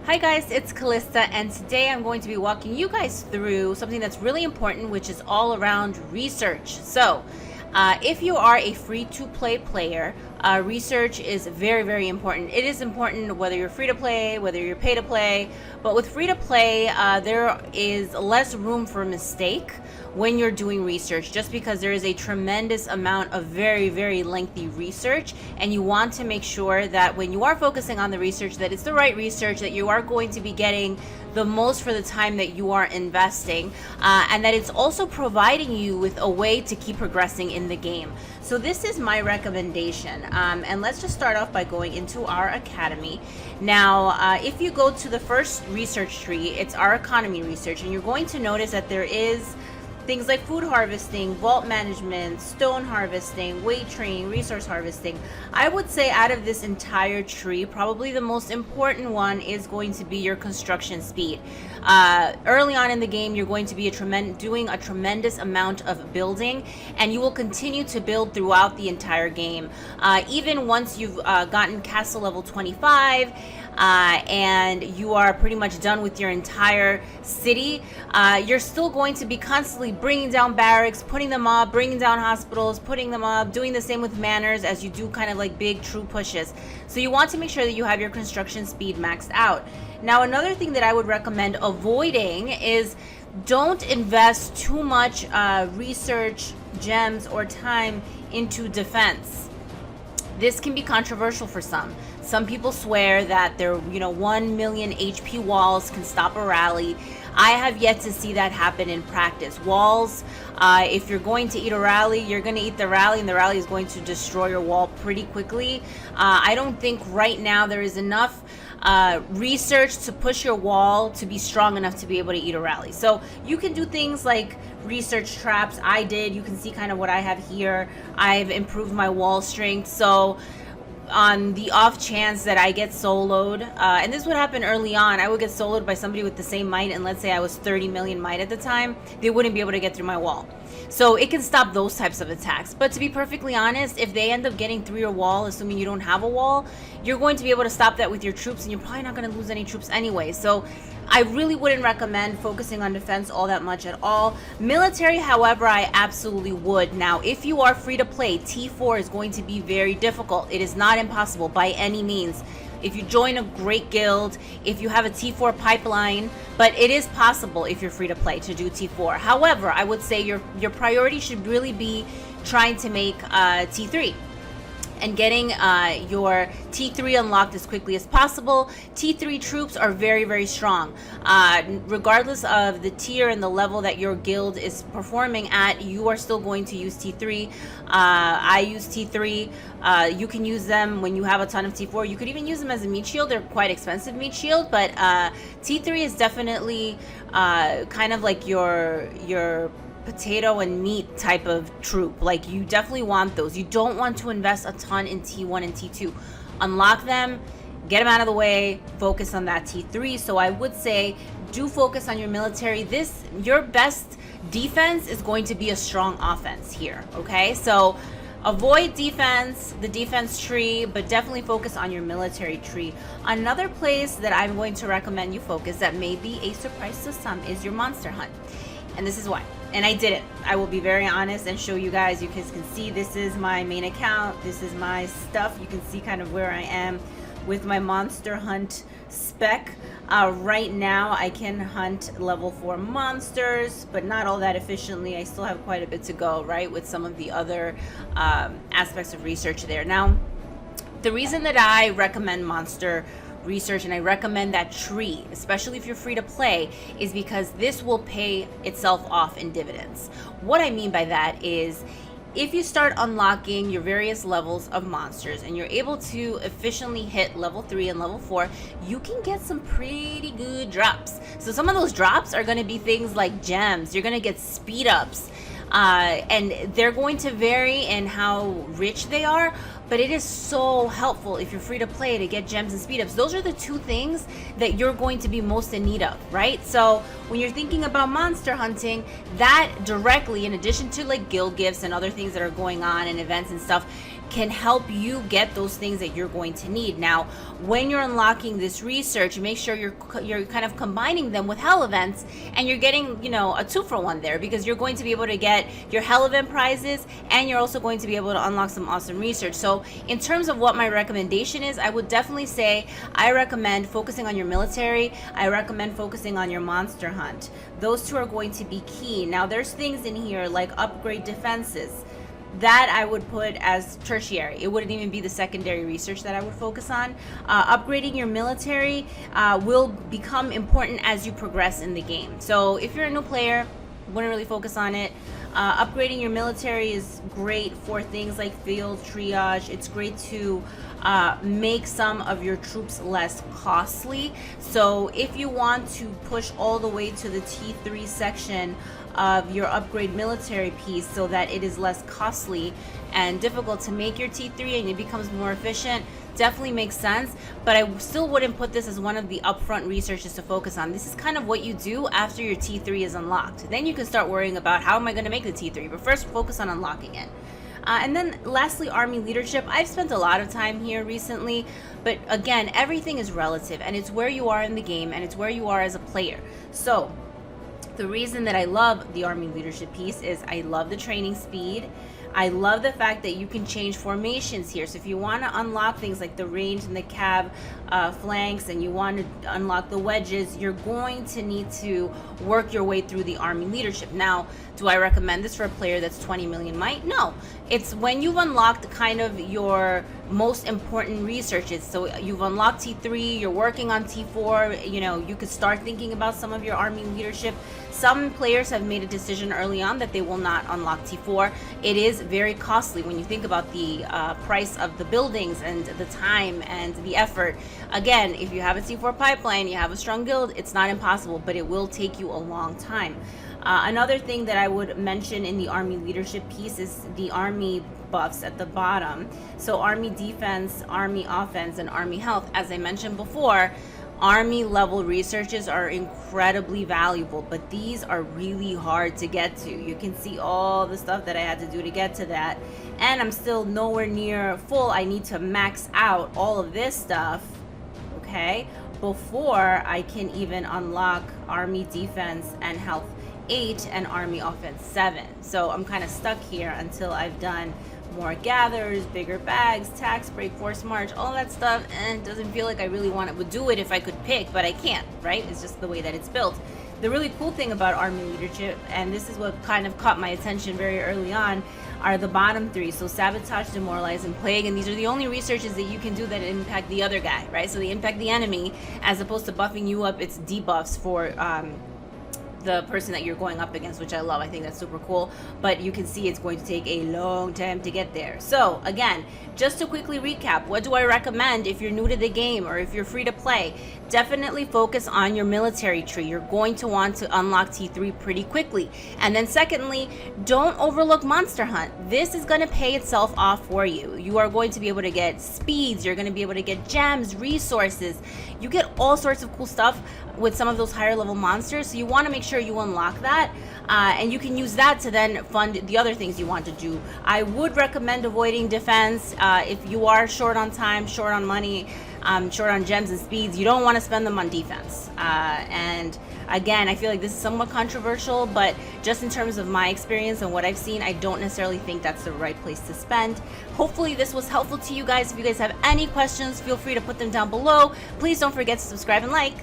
Hi guys, it's Calysta, and today I'm going to be walking you guys through something that's really important, which is all around research. So, if you are a free-to-play player, research is very, very important. It is important whether you're free to play, whether you're pay to play, but with free to play, there is less room for mistake when you're doing research, just because there is a tremendous amount of very, very lengthy research, and you want to make sure that when you are focusing on the research, that it's the right research, that you are going to be getting the most for the time that you are investing, and that it's also providing you with a way to keep progressing in the game. So this is my recommendation, and let's just start off by going into our academy. Now, if you go to the first research tree, it's our economy research, and you're going to notice that there is things like food harvesting, vault management, stone harvesting, weight training, resource harvesting. I would say out of this entire tree, probably the most important one is going to be your construction speed. Early on in the game, you're going to be doing a tremendous amount of building, and you will continue to build throughout the entire game. Even once you've gotten castle level 25, and you are pretty much done with your entire city, you're still going to be constantly bringing down barracks, putting them up, bringing down hospitals, putting them up, doing the same with manors as you do kind of like big true pushes. So you want to make sure that you have your construction speed maxed out. Now, another thing that I would recommend avoiding is don't invest too much research, gems, or time into defense. This can be controversial for some. Some people swear that their 1 million HP walls can stop a rally. I have yet to see that happen in practice. Walls, if you're going to eat a rally, you're going to eat the rally, and the rally is going to destroy your wall pretty quickly. I don't think right now there is enough research to push your wall to be strong enough to be able to eat a rally. So you can do things like research traps. I did. You can see kind of what I have here. I've improved my wall strength. So on the off chance that I get soloed, and this would happen early on, I would get soloed by somebody with the same might, and let's say I was 30 million might at the time, they wouldn't be able to get through my wall. So it can stop those types of attacks. But to be perfectly honest, if they end up getting through your wall, assuming you don't have a wall, you're going to be able to stop that with your troops, and you're probably not going to lose any troops anyway. So I really wouldn't recommend focusing on defense all that much at all. Military, however, I absolutely would. Now, if you are free to play, T4 is going to be very difficult. It is not impossible by any means. If you join a great guild, if you have a T4 pipeline, but it is possible if you're free to play to do T4. However, I would say your priority should really be trying to make T3 and getting your T3 unlocked as quickly as possible. T3 troops are very, very strong. Regardless of the tier and the level that your guild is performing at, you are still going to use T3. I use T3. You can use them when you have a ton of T4. You could even use them as a meat shield. They're quite expensive meat shield, but T3 is definitely kind of like your potato and meat type of troop. Like, you definitely want those. You don't want to invest a ton in T1 and T2. Unlock them, get them out of the way, focus on that T3. So I would say do focus on your military. Your best defense is going to be a strong offense here, okay? So avoid defense, the defense tree, but definitely focus on your military tree. Another place that I'm going to recommend you focus that may be a surprise to some is your monster hunt. And this is why. And I did it. I will be very honest and show you guys. You guys can see this is my main account. This is my stuff. You can see kind of where I am with my monster hunt spec. Right now I can hunt level 4 monsters, but not all that efficiently. I still have quite a bit to go, right, with some of the other aspects of research there. Now, the reason that I recommend monster research and I recommend that tree, especially if you're free to play, is because this will pay itself off in dividends. What I mean by that is, if you start unlocking your various levels of monsters and you're able to efficiently hit level 3 and level 4, you can get some pretty good drops. So some of those drops are going to be things like gems. You're going to get speed ups, and they're going to vary in how rich they are, but it is so helpful if you're free to play to get gems and speed ups. Those are the two things that you're going to be most in need of, right? So when you're thinking about monster hunting, that directly, in addition to like guild gifts and other things that are going on and events and stuff, can help you get those things that you're going to need. Now, when you're unlocking this research, make sure you're kind of combining them with hell events, and you're getting, you know, a 2-for-1 there, because you're going to be able to get your hell event prizes, and you're also going to be able to unlock some awesome research. So in terms of what my recommendation is, I would definitely say I recommend focusing on your military. I recommend focusing on your monster hunt. Those two are going to be key. Now, there's things in here like upgrade defenses that I would put as tertiary. It wouldn't even be the secondary research that I would focus on. Upgrading your military will become important as you progress in the game. So if you're a new player, wouldn't really focus on it. Upgrading your military is great for things like field triage. It's great to make some of your troops less costly. So if you want to push all the way to the T3 section of your upgrade military piece so that it is less costly and difficult to make your T3 and it becomes more efficient, definitely makes sense. But I still wouldn't put this as one of the upfront researches to focus on. This is kind of what you do after your T3 is unlocked. Then you can start worrying about how am I going to make the T3, but first focus on unlocking it. And then lastly, army leadership. I've spent a lot of time here recently, but again, everything is relative, and it's where you are in the game, and it's where you are as a player. So the reason that I love the army leadership piece is I love the training speed. I love the fact that you can change formations here. So if you want to unlock things like the range and the cab flanks, and you want to unlock the wedges, you're going to need to work your way through the army leadership. Now, do I recommend this for a player that's 20 million might? No. It's when you've unlocked kind of your most important researches. So you've unlocked T3, you're working on T4, you know, you could start thinking about some of your army leadership. Some players have made a decision early on that they will not unlock T4. It is very costly when you think about the price of the buildings and the time and the effort. Again, if you have a T4 pipeline, you have a strong guild, it's not impossible, but it will take you a long time. Another thing that I would mention in the army leadership piece is the army buffs at the bottom. So army defense, army offense, and army health. As I mentioned before, army level researches are incredibly valuable, but these are really hard to get to. You can see all the stuff that I had to do to get to that, and I'm still nowhere near full. I need to max out all of this stuff, okay, before I can even unlock army defense and health 8 and army offense 7. So I'm kind of stuck here until I've done more gathers, bigger bags, tax break, force march, all that stuff, and it doesn't feel like I really would do it if I could pick, but I can't, right? It's just the way that it's built. The really cool thing about army leadership, and this is what kind of caught my attention very early on, are the bottom 3. So sabotage, demoralize, and plague, and these are the only researches that you can do that impact the other guy, right? So they impact the enemy, as opposed to buffing you up. It's debuffs for the person that you're going up against, which I love. I think that's super cool, but you can see it's going to take a long time to get there. So again, just to quickly recap, what do I recommend if you're new to the game or if you're free to play? Definitely focus on your military tree. You're going to want to unlock T3 pretty quickly. And then secondly, don't overlook monster hunt. This is going to pay itself off for you. You are going to be able to get speeds, you're going to be able to get gems, resources. You get all sorts of cool stuff with some of those higher level monsters, so you want to make sure you unlock that, and you can use that to then fund the other things you want to do. I would recommend avoiding defense if you are short on time, short on money, short on gems and speeds. You don't want to spend them on defense. And again, I feel like this is somewhat controversial, but just in terms of my experience and what I've seen, I don't necessarily think that's the right place to spend. Hopefully this was helpful to you guys. If you guys have any questions, feel free to put them down below. Please don't forget to subscribe and like.